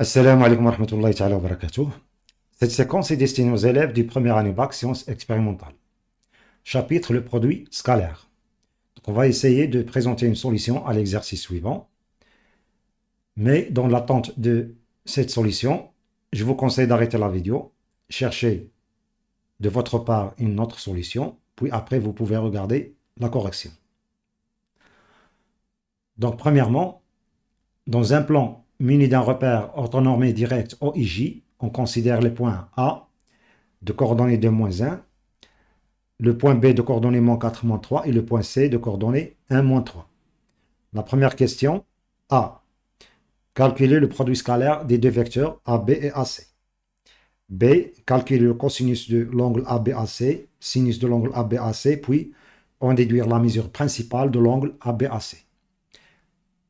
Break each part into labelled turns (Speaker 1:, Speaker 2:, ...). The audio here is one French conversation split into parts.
Speaker 1: Assalamu alaikum wa rahmatullahi ta'ala wa barakatuh. Cette séquence est destinée aux élèves du premier année bac sciences expérimentales. Chapitre le produit scalaire. Donc on va essayer de présenter une solution à l'exercice suivant. Mais dans l'attente de cette solution, je vous conseille d'arrêter la vidéo, chercher de votre part une autre solution, puis après vous pouvez regarder la correction. Donc premièrement, dans un plan muni d'un repère orthonormé direct OIJ, on considère les points A de coordonnées 2, -1, le point B de coordonnées -4, -3 et le point C de coordonnées 1, -3. La première question, A. Calculer le produit scalaire des deux vecteurs AB et AC. B. Calculer le cosinus de l'angle ABAC, sinus de l'angle ABAC, puis en déduire la mesure principale de l'angle ABAC.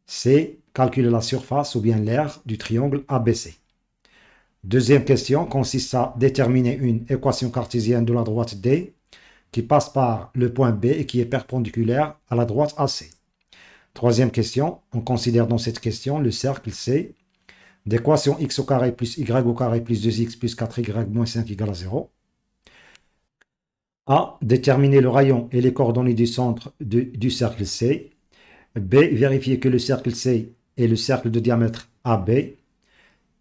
Speaker 1: C. Calculer la surface ou bien l'aire du triangle ABC. Deuxième question consiste à déterminer une équation cartésienne de la droite D qui passe par le point B et qui est perpendiculaire à la droite AC. Troisième question, on considère dans cette question le cercle C d'équation x au carré plus y au carré plus 2x plus 4y moins 5 égale à 0. A. Déterminer le rayon et les coordonnées du centre du cercle C. B. Vérifier que le cercle C est le cercle de diamètre AB.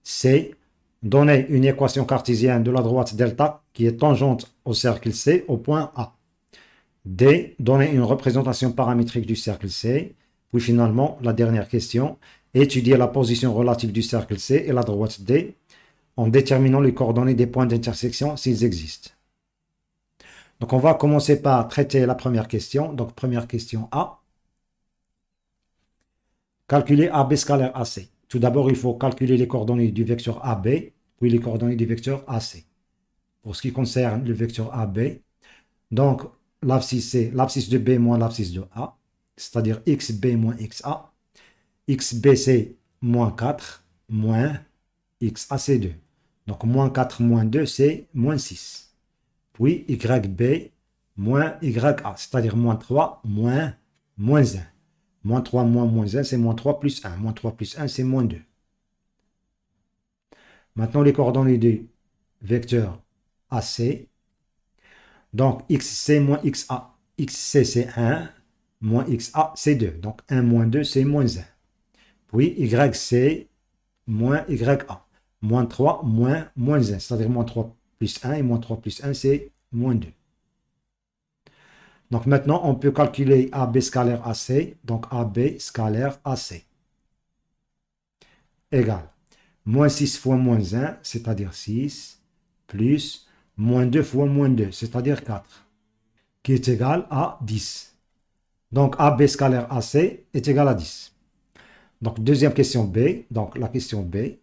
Speaker 1: C. Donner une équation cartésienne de la droite delta qui est tangente au cercle C au point A. D. Donner une représentation paramétrique du cercle C. Puis finalement, la dernière question, étudier la position relative du cercle C et la droite D en déterminant les coordonnées des points d'intersection s'ils existent. Donc on va commencer par traiter la première question. Donc première question A. Calculer AB scalaire AC. Tout d'abord, il faut calculer les coordonnées du vecteur AB, puis les coordonnées du vecteur AC. Pour ce qui concerne le vecteur AB, donc l'abscisse c'est l'abscisse de B moins l'abscisse de A, c'est-à-dire XB moins XA. XB c'est moins 4 moins XA c'est 2. Donc moins 4 moins 2 c'est moins 6. Puis YB moins YA, c'est-à-dire moins 3 moins 1. Moins 3 moins 1, c'est moins 3 plus 1. Moins 3 plus 1, c'est moins 2. Maintenant, les coordonnées du vecteur AC. Donc, XC moins XA. XC, c'est 1. Moins XA, c'est 2. Donc, 1 moins 2, c'est moins 1. Puis, YC moins YA. Moins 3 moins 1. C'est-à-dire moins 3 plus 1. Et moins 3 plus 1, c'est moins 2. Donc maintenant, on peut calculer AB scalaire AC. Donc AB scalaire AC égale moins 6 fois moins 1, c'est-à-dire 6, plus moins 2 fois moins 2, c'est-à-dire 4, qui est égal à 10. Donc AB scalaire AC est égal à 10. Donc deuxième question B. Donc la question B.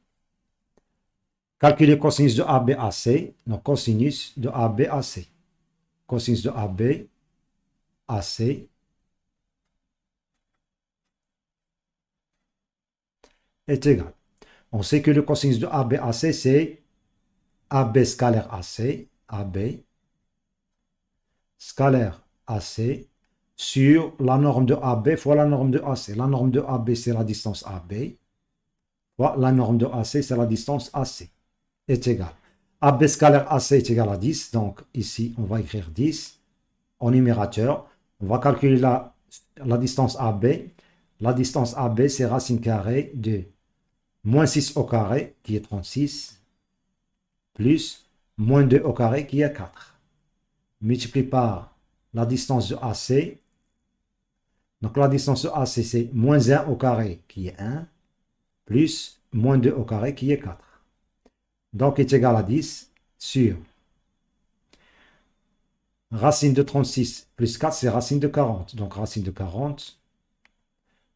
Speaker 1: Calculer cosinus de ABAC. Donc cosinus de ABAC. Cosinus de AB AC est égal. On sait que le cosinus de ABAC, c'est AB scalaire AC, AB scalaire AC sur la norme de AB fois la norme de AC. La norme de AB, c'est la distance AB, fois la norme de AC, c'est la distance AC, est égal. AB scalaire AC est égal à 10, donc ici, on va écrire 10 en numérateur. On va calculer la distance AB. La distance AB, c'est racine carrée de moins 6 au carré, qui est 36, plus moins 2 au carré, qui est 4. Multiplié par la distance de AC. Donc la distance de AC, c'est moins 1 au carré, qui est 1, plus moins 2 au carré, qui est 4. Donc est égal à 10 sur racine de 36 plus 4, c'est racine de 40. Donc racine de 40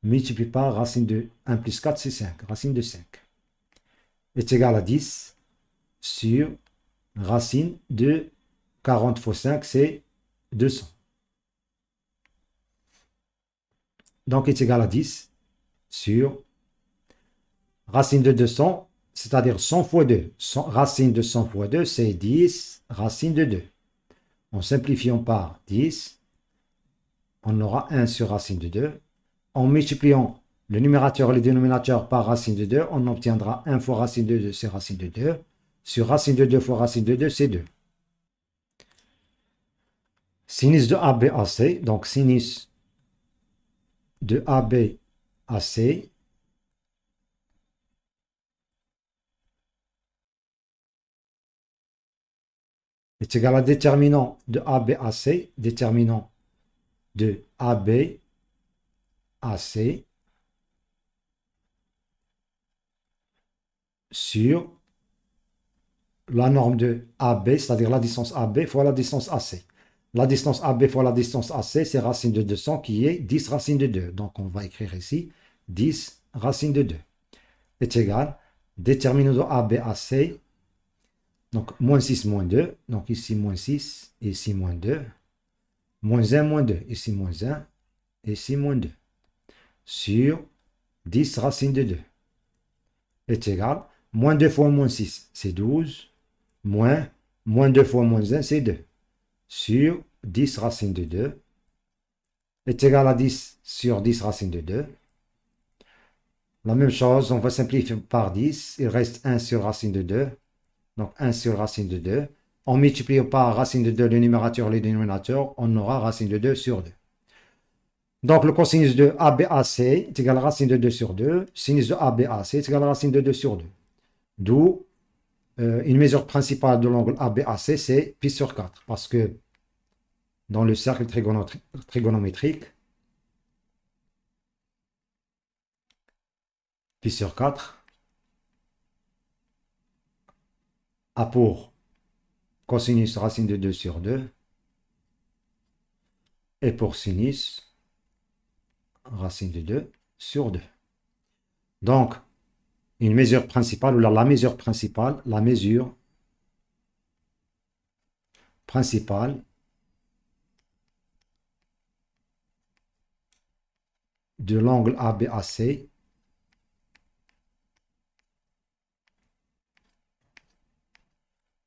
Speaker 1: multiplié par racine de 1 plus 4, c'est 5. Racine de 5 est égal à 10 sur racine de 40 fois 5, c'est 200. Donc est égal à 10 sur racine de 200, c'est-à-dire 100 fois 2. Racine de 100 fois 2, c'est 10 racine de 2. En simplifiant par 10, on aura 1 sur racine de 2. En multipliant le numérateur et le dénominateur par racine de 2, on obtiendra 1 fois racine de 2, c'est racine de 2. Sur racine de 2 fois racine de 2, c'est 2. Sinus de AB à C, donc sinus de AB à C est égal à déterminant de AB à C, déterminant de AB à C sur la norme de AB, c'est-à-dire la distance AB fois la distance AC. La distance AB fois la distance AC, c'est racine de 200 qui est 10 racine de 2. Donc on va écrire ici 10 racine de 2 est égal déterminant de AB à C. Donc moins 6 moins 2. Donc ici moins 6, ici moins 2. Moins 1 moins 2, ici moins 1, ici moins 2. Sur 10 racine de 2 est égal moins 2 fois moins 6, c'est 12. Moins 2 fois moins 1, c'est 2. Sur 10 racine de 2 est égal à 10 sur 10 racine de 2. La même chose, on va simplifier par 10. Il reste 1 sur racine de 2. Donc 1 sur racine de 2. En multipliant par racine de 2 le numérateur et le dénominateur, on aura racine de 2 sur 2. Donc le cosinus de ABAC est égal à racine de 2 sur 2. Sinus de ABAC est égal à racine de 2 sur 2. D'où une mesure principale de l'angle ABAC, c'est pi sur 4. Parce que dans le cercle trigonométrique, pi sur 4 a pour cosinus racine de 2 sur 2 et pour sinus racine de 2 sur 2. Donc, une mesure principale, ou la mesure principale, de l'angle ABAC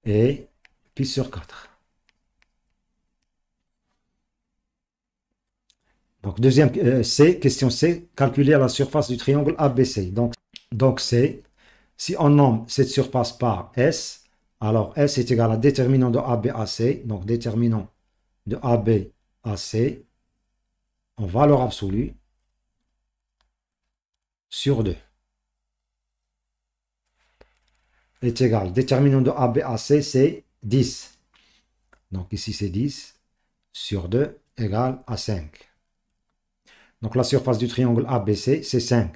Speaker 1: est pi sur 4. Donc, deuxième question C, calculer la surface du triangle ABC. Donc C, si on nomme cette surface par S, alors S est égal à déterminant de ABAC, donc déterminant de ABAC en valeur absolue sur 2 est égal, déterminant de ABAC, c'est 10. Donc ici, c'est 10 sur 2 égale à 5. Donc la surface du triangle ABC, c'est 5.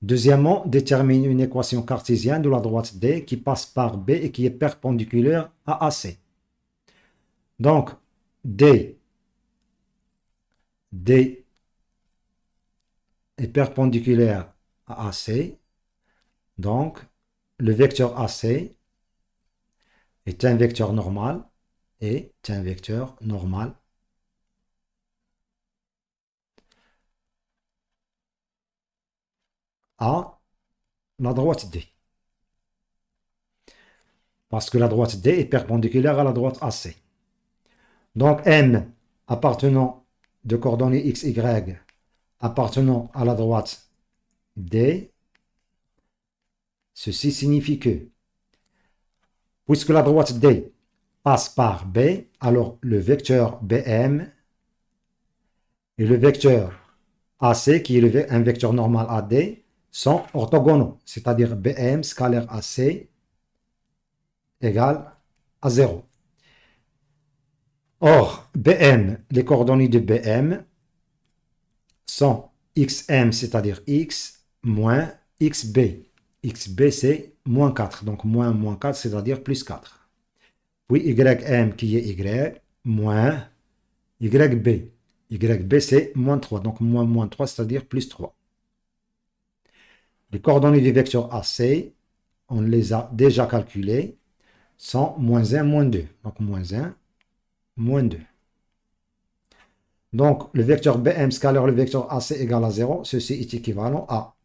Speaker 1: Deuxièmement, détermine une équation cartésienne de la droite D qui passe par B et qui est perpendiculaire à AC. Donc, D est perpendiculaire à AC. Donc, le vecteur AC est un vecteur normal à la droite D. Parce que la droite D est perpendiculaire à la droite AC. Donc M appartenant de coordonnées x, y appartenant à la droite D, ceci signifie que, puisque la droite D passe par B, alors le vecteur BM et le vecteur AC, qui est un vecteur normal AD, sont orthogonaux, c'est-à-dire BM scalaire AC égale à 0. Or, BM, les coordonnées de BM sont XM, c'est-à-dire X, moins XB. XB, c'est moins 4. Donc, moins 4, c'est-à-dire plus 4. Puis YM, qui est Y, moins YB. YB, c'est moins 3. Donc, moins 3, c'est-à-dire plus 3. Les coordonnées du vecteur AC, on les a déjà calculées, sont moins 1, moins 2. Donc, moins 1, moins 2. Donc, le vecteur BM scalaire le vecteur AC égale à 0. Ceci est équivalent à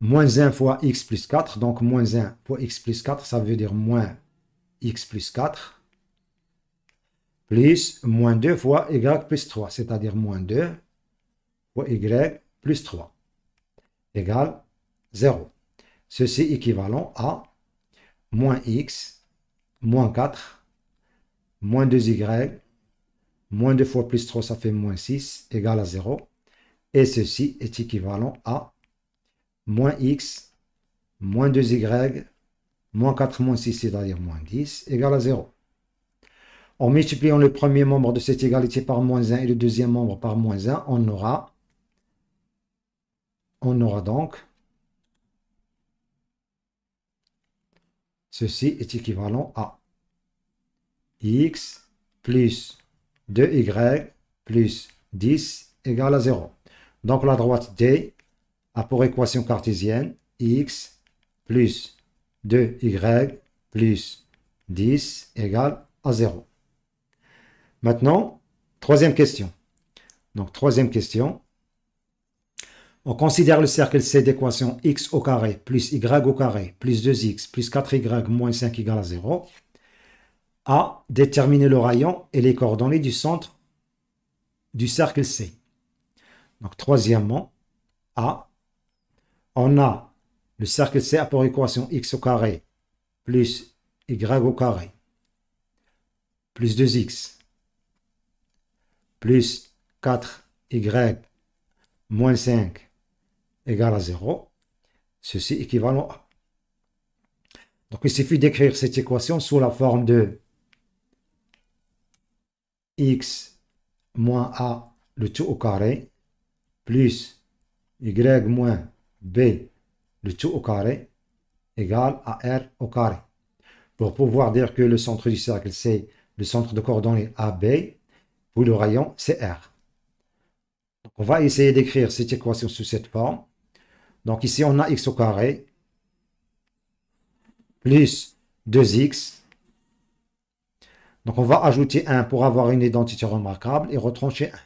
Speaker 1: moins 1 fois x plus 4. Donc, moins 1 fois x plus 4, ça veut dire moins x plus 4. Plus moins 2 fois y plus 3, c'est-à-dire moins 2 fois y plus 3 égale 0. Ceci équivalent à moins x, moins 4, moins 2y, moins 2 fois plus 3, ça fait moins 6, égale à 0. Et ceci est équivalent à moins x, moins 2y, moins 4, moins 6, c'est-à-dire moins 10, égale à 0. En multipliant le premier membre de cette égalité par moins 1 et le deuxième membre par moins 1, on aura donc, ceci est équivalent à x plus 2y plus 10 égale à 0. Donc la droite D a pour équation cartésienne x plus 2y plus 10 égale à 0. Maintenant, troisième question. Donc troisième question. On considère le cercle C d'équation x au carré plus y au carré plus 2x plus 4y moins 5 égale à 0. A. Déterminer le rayon et les coordonnées du centre du cercle C. Donc troisièmement, A. On a le cercle C a pour équation x au carré plus y au carré plus 2x plus 4y moins 5 égale à 0. Ceci équivalent à. Donc il suffit d'écrire cette équation sous la forme de x moins a le tout au carré plus y moins b le tout au carré égale à r au carré. Pour pouvoir dire que le centre du cercle c'est le centre de coordonnées AB, pour le rayon c'est R. Donc on va essayer d'écrire cette équation sous cette forme. Donc ici on a x au carré plus 2x. Donc on va ajouter 1 pour avoir une identité remarquable et retrancher 1.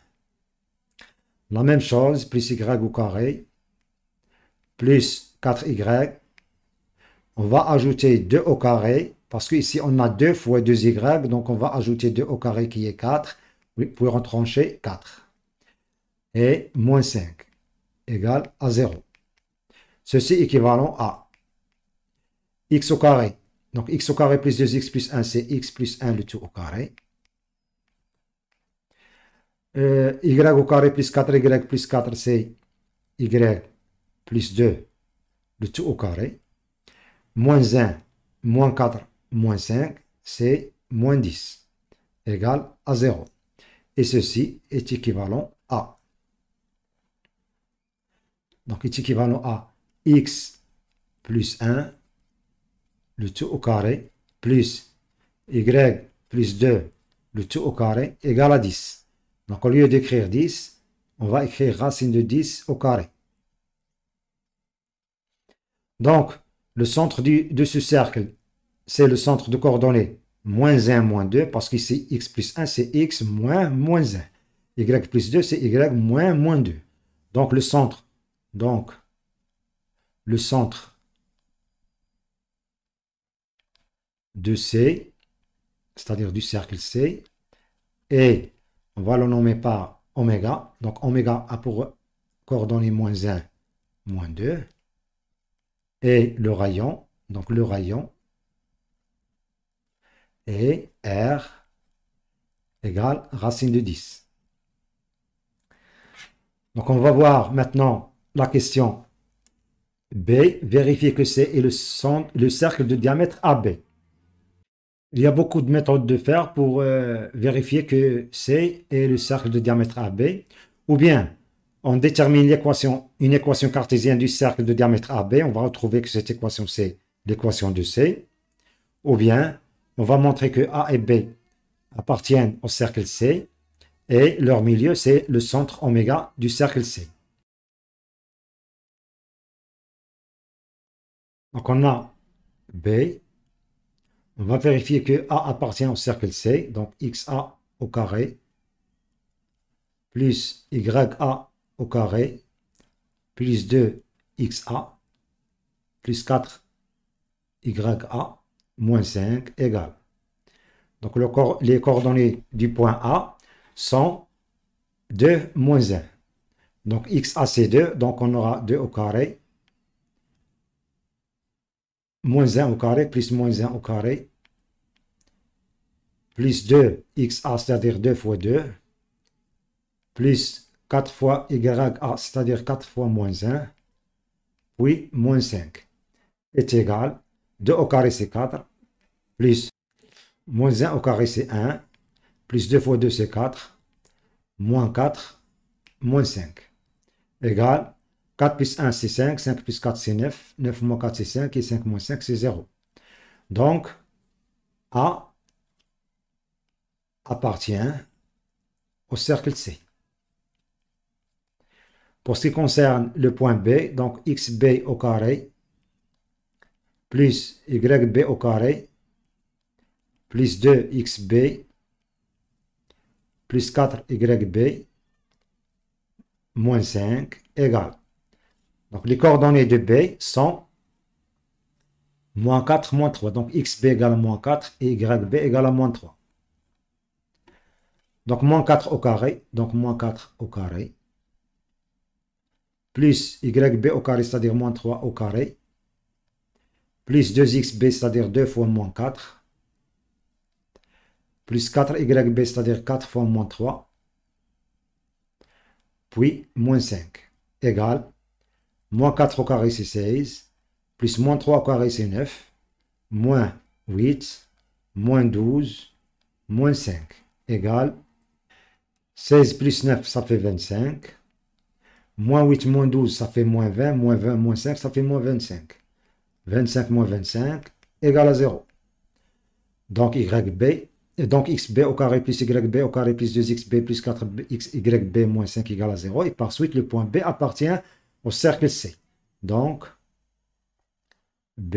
Speaker 1: La même chose, plus y au carré plus 4y. On va ajouter 2 au carré, parce qu'ici on a 2 fois 2y, donc on va ajouter 2 au carré qui est 4, pour retrancher 4. Et moins 5 égale à 0. Ceci équivalent à x au carré. Donc x au carré plus 2x plus 1, c'est x plus 1 le tout au carré. Y au carré plus 4y plus 4, c'est y plus 2 le tout au carré. Moins 1, moins 4, moins 5, c'est moins 10, égale à 0. Et ceci est équivalent à. Donc, est équivalent à x plus 1, le tout au carré, plus y plus 2, le tout au carré, égale à 10. Donc, au lieu d'écrire 10, on va écrire racine de 10 au carré. Donc, le centre de ce cercle, c'est le centre de coordonnées moins 1, moins 2, parce qu'ici, x plus 1, c'est x moins 1. Y plus 2, c'est y moins 2. Donc, le centre de C, c'est-à-dire du cercle C, et on va le nommer par oméga. Donc, oméga a pour coordonnées moins 1, moins 2. Et le rayon, donc le rayon, est R égale racine de 10. Donc, on va voir maintenant la question B. Vérifier que C est le cercle de diamètre AB. Il y a beaucoup de méthodes de faire pour vérifier que C est le cercle de diamètre AB. Ou bien, on détermine une équation cartésienne du cercle de diamètre AB. On va retrouver que cette équation, c'est l'équation de C. Ou bien, on va montrer que A et B appartiennent au cercle C. Et leur milieu, c'est le centre oméga du cercle C. Donc, on a B. On va vérifier que A appartient au cercle C. Donc, XA au carré plus YA au carré plus 2XA plus 4YA moins 5 égale. Donc, les coordonnées du point A sont 2, moins 1. Donc x à c2, donc on aura 2 au carré, moins 1 au carré, plus moins 1 au carré, plus 2xa, c'est-à-dire 2 fois 2, plus 4 fois ya, c'est-à-dire 4 fois moins 1, puis moins 5, est égal, 2 au carré c'est 4, plus moins 1 au carré c'est 1, plus 2 fois 2 c'est 4, moins 4, moins 5, égale 4 plus 1 c'est 5, 5 plus 4 c'est 9, 9 moins 4 c'est 5, et 5 moins 5 c'est 0. Donc, A appartient au cercle C. Pour ce qui concerne le point B, donc xb au carré plus yb au carré plus 2xb plus 4yb moins 5 égale. Donc les coordonnées de B sont moins 4, moins 3. Donc xb égale à moins 4 et yb égale à moins 3. Donc moins 4 au carré, donc moins 4 au carré, plus yb au carré, c'est-à-dire moins 3 au carré, plus 2xb, c'est-à-dire 2 fois moins 4, plus 4yb, c'est-à-dire 4 fois moins 3, puis moins 5, égale, moins 4 au carré c'est 16, plus moins 3 au carré c'est 9, moins 8, moins 12, moins 5, égale, 16 plus 9, ça fait 25, moins 8, moins 12, ça fait moins 20, moins 20, moins 5, ça fait moins 25. 25 moins 25 égale à 0. Donc YB, donc XB au carré plus YB au carré plus 2XB plus 4YB moins 5 égale à 0. Et par suite, le point B appartient au cercle C. Donc, B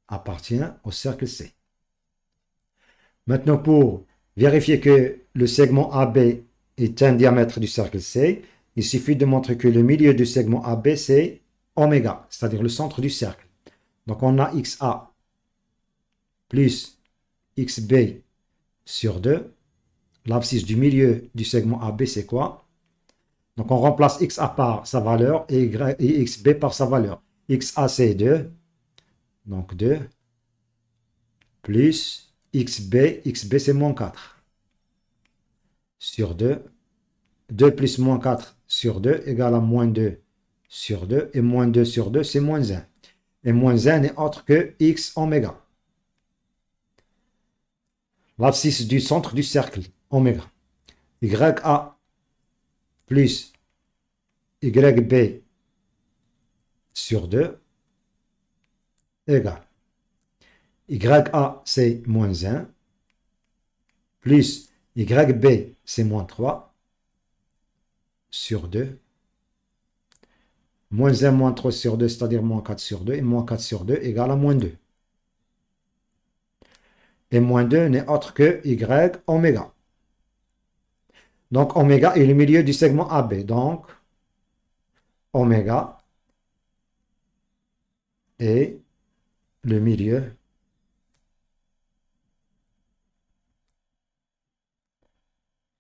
Speaker 1: appartient au cercle C. Maintenant, pour vérifier que le segment AB est un diamètre du cercle C, il suffit de montrer que le milieu du segment AB, c'est oméga, c'est-à-dire le centre du cercle. Donc, on a XA plus XB sur 2. L'abscisse du milieu du segment AB, c'est quoi? Donc, on remplace XA par sa valeur et XB par sa valeur. XA, c'est 2. Donc, 2 plus XB. XB, c'est moins 4 sur 2. 2 plus moins 4 sur 2 égale à moins 2 sur 2. Et moins 2 sur 2, c'est moins 1. Et moins 1 n'est autre que X oméga. L'abscisse du centre du cercle, oméga. YA plus YB sur 2 égale. YA, c'est moins 1, plus YB, c'est moins 3 sur 2. Moins 1, moins 3 sur 2, c'est-à-dire moins 4 sur 2. Et moins 4 sur 2 égale à moins 2. Et moins 2 n'est autre que Y oméga. Donc, oméga est le milieu du segment AB. Donc, oméga est le milieu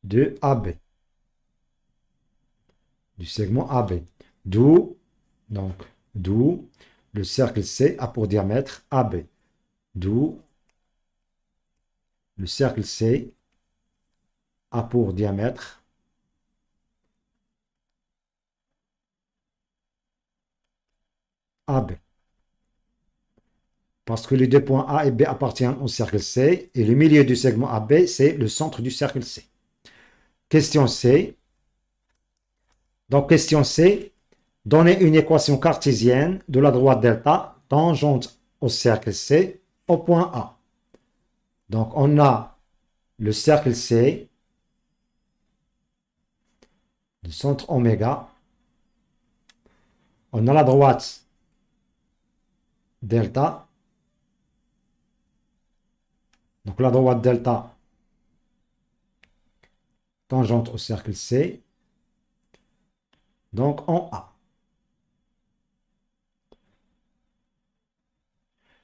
Speaker 1: de AB, du segment AB. D'où le cercle C a pour diamètre AB. D'où le cercle C a pour diamètre AB. Parce que les deux points A et B appartiennent au cercle C et le milieu du segment AB, c'est le centre du cercle C. Question C. Donc, question C. Donnez une équation cartésienne de la droite delta tangente au cercle C au point A. Donc, on a le cercle C, le centre oméga. On a la droite delta. Donc, la droite delta tangente au cercle C. Donc, en A.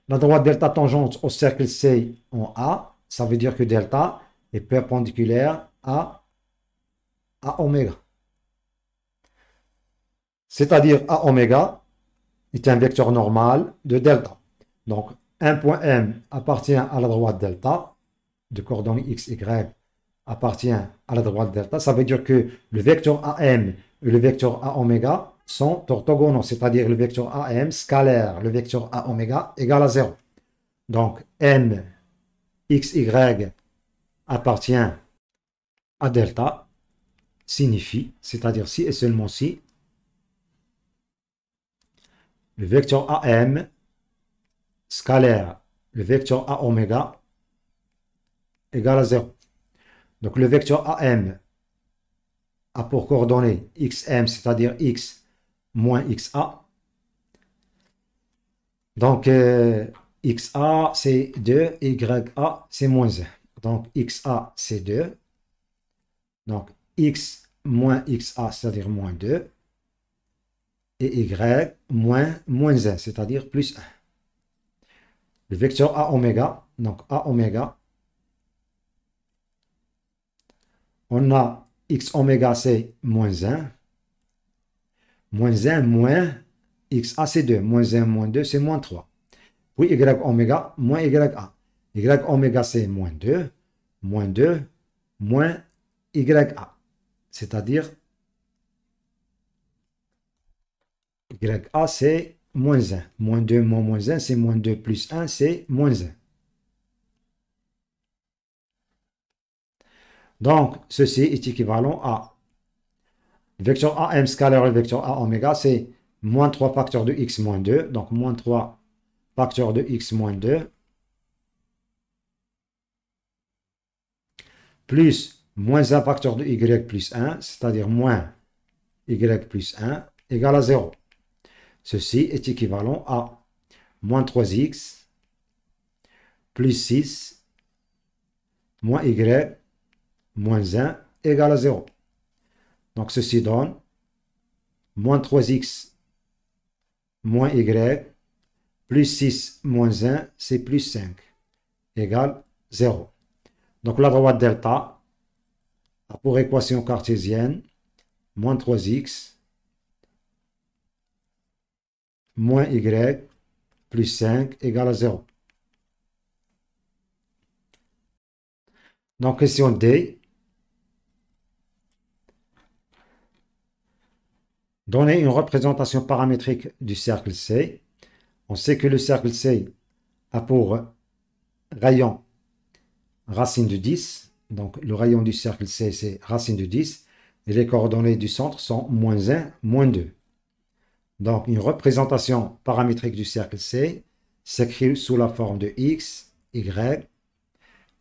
Speaker 1: La droite delta tangente au cercle C en A, ça veut dire que delta est perpendiculaire à oméga. c'est-à-dire A oméga est un vecteur normal de delta. Donc, un point M appartient à la droite delta, de coordonnées x, y appartient à la droite delta. Ça veut dire que le vecteur AM et le vecteur A oméga sont orthogonaux, c'est-à-dire le vecteur AM scalaire, le vecteur A oméga égale à 0. Donc, M, x, y appartient à delta, signifie, c'est-à-dire si et seulement si, le vecteur AM scalaire, le vecteur A oméga égale à 0. Donc le vecteur AM a pour coordonnées xm, c'est-à-dire x moins xa. Donc xa c'est 2, ya c'est moins 1. Donc xa c'est 2. Donc x moins xa, c'est-à-dire moins 2. Et y moins 1, c'est-à-dire plus 1. Le vecteur A oméga, donc A oméga, on a x oméga c'est moins 1. Moins 1 moins xa c'est 2. Moins 1 moins 2 c'est moins 3. Puis y oméga moins ya. Y oméga c'est moins 2 moins ya. C'est-à-dire ya c'est moins 1. Moins 2 moins 1 c'est moins 2 plus 1 c'est moins 1. Donc, ceci est équivalent à le vecteur AM scalaire et le vecteur A oméga, c'est moins 3 facteurs de x moins 2. Donc, moins 3 facteurs de x moins 2. Plus moins 1 facteur de y plus 1, c'est-à-dire moins y plus 1, égale à 0. Ceci est équivalent à moins 3x plus 6 moins y moins 1 égale à 0. Donc, ceci donne moins 3x moins y plus 6 moins 1, c'est plus 5, égale 0. Donc, la droite delta a pour équation cartésienne moins 3x moins y plus 5 égale à 0. Donc, question D. Donner une représentation paramétrique du cercle C. On sait que le cercle C a pour rayon racine de 10. Donc, le rayon du cercle C, c'est racine de 10. Et les coordonnées du centre sont moins 1, moins 2. Donc, une représentation paramétrique du cercle C s'écrit sous la forme de x, y.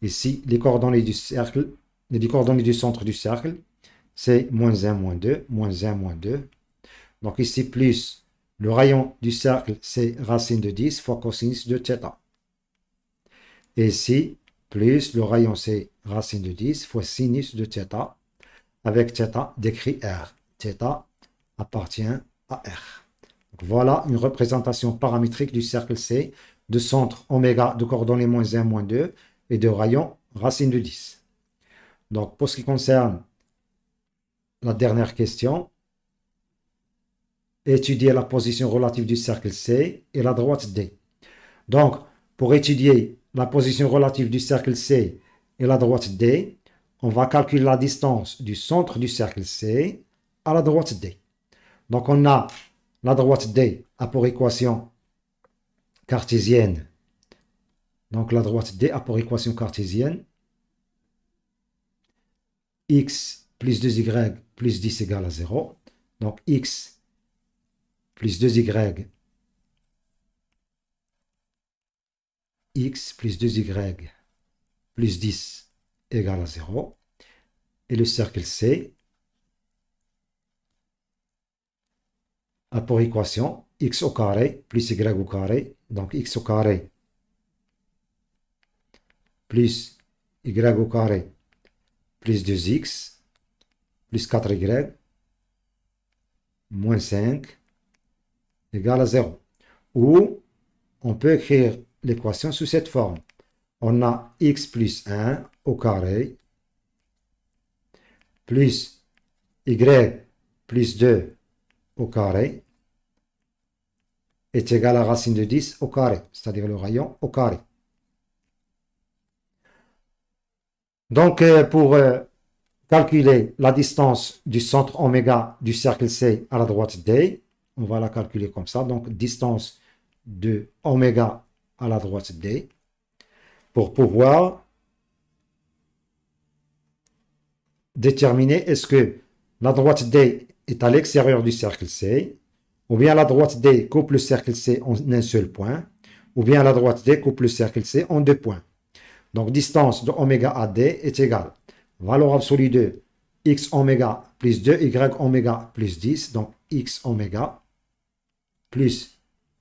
Speaker 1: Ici, les coordonnées du cercle, les coordonnées du centre du cercle, c'est moins 1, moins 2, moins 1, moins 2. Donc ici, plus le rayon du cercle, c'est racine de 10 fois cosinus de θ. Et ici, plus le rayon, c'est racine de 10 fois sinus de θ, avec θ décrit R. θ appartient à R. Donc voilà une représentation paramétrique du cercle C, de centre oméga de coordonnées moins 1, moins 2, et de rayon racine de 10. Donc pour ce qui concerne la dernière question, étudier la position relative du cercle C et la droite D. Donc, pour étudier la position relative du cercle C et la droite D, on va calculer la distance du centre du cercle C à la droite D. Donc, on a la droite D a pour équation cartésienne. Donc, la droite D a pour équation cartésienne x plus 2y plus 10 égale à 0. Donc, x plus 2y, x plus 2y plus 10 égale à 0. Et le cercle C a pour équation x au carré plus y au carré. Donc x au carré plus y au carré plus 2x plus 4y moins 5 égale à 0. Ou on peut écrire l'équation sous cette forme. On a x plus 1 au carré plus y plus 2 au carré est égal à racine de 10 au carré, c'est-à-dire le rayon au carré. Donc, pour calculer la distance du centre oméga du cercle C à la droite D, on va la calculer comme ça. Donc, distance de oméga à la droite D, pour pouvoir déterminer est-ce que la droite D est à l'extérieur du cercle C, ou bien la droite D coupe le cercle C en un seul point, ou bien la droite D coupe le cercle C en deux points. Donc, distance de oméga à D est égale valeur absolue de x oméga plus 2 y oméga plus 10, donc x oméga plus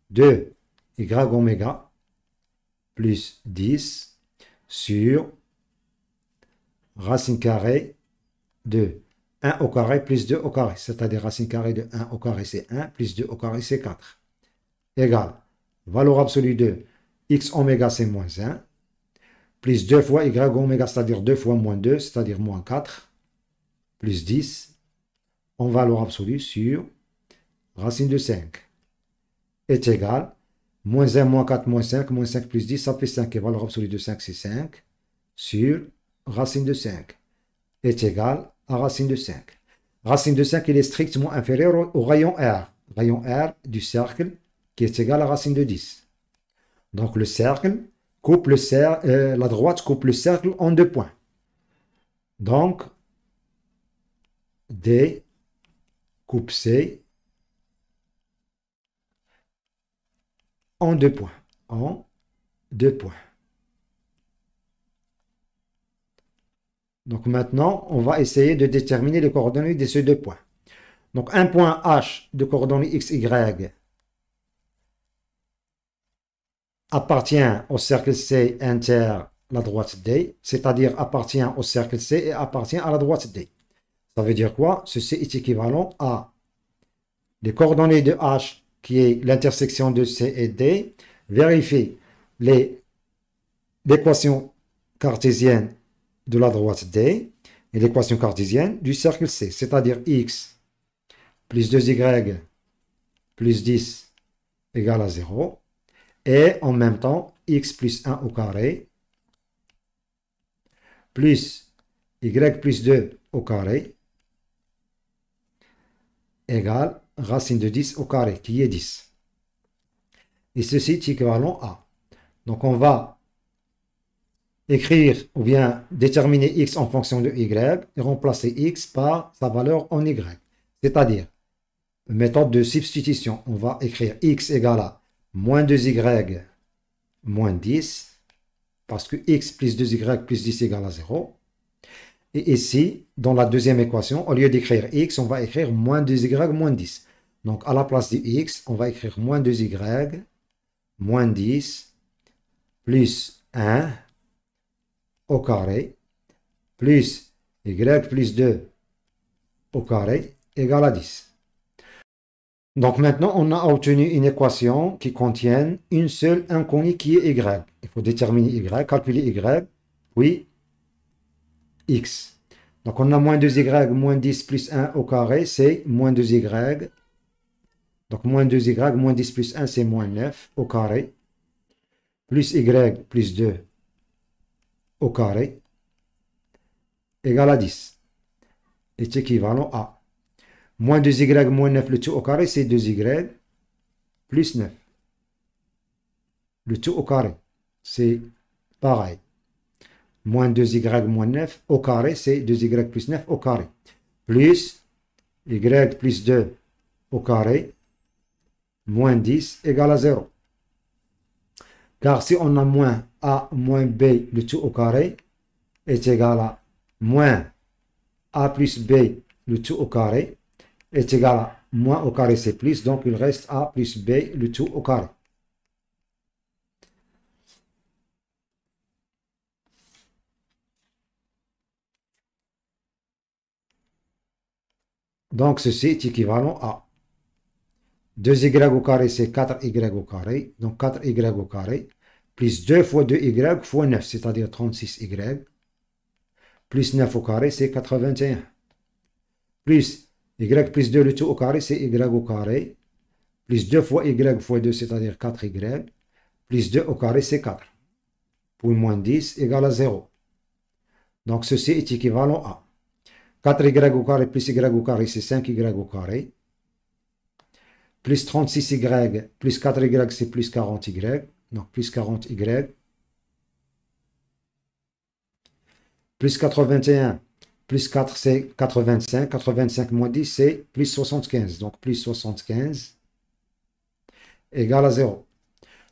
Speaker 1: 2 y oméga plus 10 sur racine carrée de 1 au carré plus 2 au carré, c'est-à-dire racine carrée de 1 au carré c'est 1 plus 2 au carré c'est 4, égale valeur absolue de x oméga c'est moins 1, plus 2 fois y oméga, c'est-à-dire 2 fois moins 2, c'est-à-dire moins 4, plus 10, en valeur absolue sur racine de 5, est égal, moins 1, moins 4, moins 5 plus 10, ça fait 5, et valeur absolue de 5, c'est 5, sur racine de 5, est égal à racine de 5. Racine de 5, il est strictement inférieur au rayon R du cercle, qui est égal à racine de 10. Donc le cercle coupe la droite coupe le cercle en deux points. Donc, D coupe C en deux points. En deux points. Donc maintenant, on va essayer de déterminer les coordonnées de ces deux points. Donc un point H de coordonnées x, y appartient au cercle C inter la droite D, c'est-à-dire appartient au cercle C et appartient à la droite D. Ça veut dire quoi? Ceci est équivalent à les coordonnées de H, qui est l'intersection de C et D, vérifier l'équation cartésienne de la droite D et l'équation cartésienne du cercle C, c'est-à-dire x plus 2y plus 10 égale à 0, et en même temps x plus 1 au carré plus y plus 2 au carré égale racine de 10 au carré, qui est 10. Et ceci est équivalent à. Donc on va écrire ou bien déterminer x en fonction de y et remplacer x par sa valeur en y. C'est-à-dire, méthode de substitution, on va écrire x égale à moins 2y moins 10, parce que x plus 2y plus 10 égale à 0. Et ici, dans la deuxième équation, au lieu d'écrire x, on va écrire moins 2y moins 10. Donc, à la place de x, on va écrire moins 2y moins 10 plus 1 au carré plus y plus 2 au carré égale à 10. Donc maintenant, on a obtenu une équation qui contient une seule inconnue qui est y. Il faut déterminer y, calculer y, puis x. Donc on a moins 2y moins 10 plus 1 au carré, c'est moins 2y. Donc moins 2y moins 10 plus 1, c'est moins 9 au carré. Plus y plus 2 au carré égale à 10. Est équivalent à moins 2y moins 9, le tout au carré, c'est 2y plus 9. Le tout au carré, c'est pareil. Moins 2y moins 9 au carré, c'est 2y plus 9 au carré. Plus y plus 2 au carré, moins 10 égale à 0. Car si on a moins a moins b, le tout au carré, est égal à moins a plus b, le tout au carré, est égal à moins au carré, c'est plus, donc il reste a plus b, le tout au carré. Donc ceci est équivalent à 2y au carré, c'est 4y au carré, donc 4y au carré, plus 2 fois 2y fois 9, c'est-à-dire 36y, plus 9 au carré, c'est 81. Plus y y plus 2, le tout au carré, c'est y au carré. Plus 2 fois y fois 2, c'est-à-dire 4y. Plus 2 au carré, c'est 4. Puis moins 10 égale à 0. Donc, ceci est équivalent à 4y au carré plus y au carré, c'est 5y au carré. Plus 36y plus 4y, c'est plus 40y. Donc, plus 40y. Plus 81 plus 4, c'est 85. 85 moins 10, c'est plus 75. Donc, plus 75 égale à 0.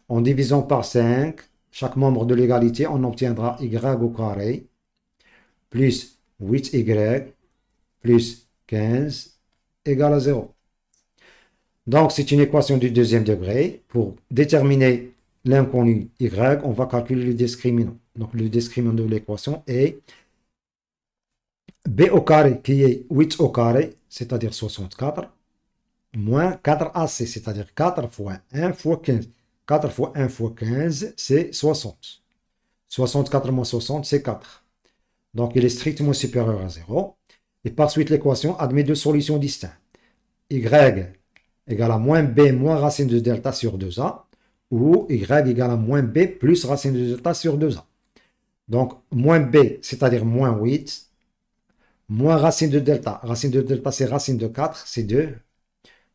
Speaker 1: En divisant par 5, chaque membre de l'égalité, on obtiendra y au carré plus 8y plus 15 égale à 0. Donc, c'est une équation du deuxième degré. Pour déterminer l'inconnu y, on va calculer le discriminant. Donc, le discriminant de l'équation est b au carré, qui est 8 au carré, c'est-à-dire 64, moins 4ac, c'est-à-dire 4 fois 1 fois 15. 4 fois 1 fois 15, c'est 60. 64 moins 60, c'est 4. Donc, il est strictement supérieur à 0. Et par suite, l'équation admet deux solutions distinctes. Y égale à moins b moins racine de delta sur 2a, ou y égale à moins b plus racine de delta sur 2a. Donc, moins b, c'est-à-dire moins 8, moins racine de delta. Racine de delta, c'est racine de 4, c'est 2,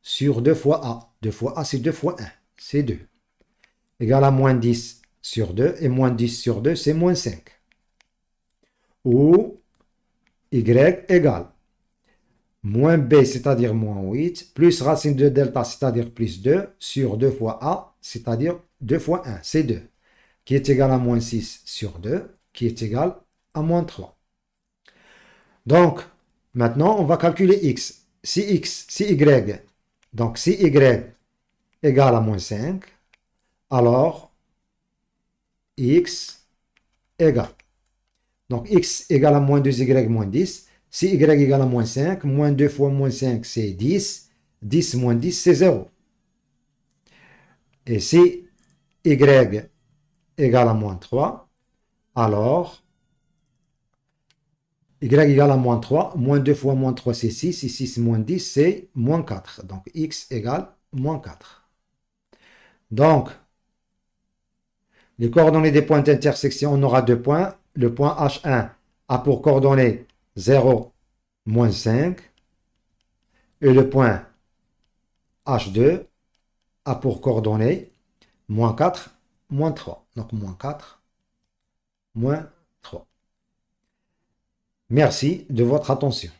Speaker 1: sur 2 fois a. 2 fois a, c'est 2 fois 1, c'est 2. Égale à moins 10 sur 2, et moins 10 sur 2, c'est moins 5. Ou y égale moins b, c'est-à-dire moins 8, plus racine de delta, c'est-à-dire plus 2, sur 2 fois a, c'est-à-dire 2 fois 1, c'est 2, qui est égal à moins 6 sur 2, qui est égal à moins 3. Donc, maintenant, on va calculer x. Si y, donc si y égale à moins 5, alors x égale. Donc, x égale à moins 2y moins 10. Si y égale à moins 5, moins 2 fois moins 5, c'est 10. 10 moins 10, c'est 0. Et si y égale à moins 3, alors y égale à moins 3. Moins 2 fois moins 3, c'est 6. Et 6 moins 10, c'est moins 4. Donc, x égale moins 4. Donc, les coordonnées des points d'intersection, on aura deux points. Le point H1 a pour coordonnées 0, moins 5. Et le point H2 a pour coordonnées moins 4, moins 3. Donc, moins 4, moins 3. Merci de votre attention.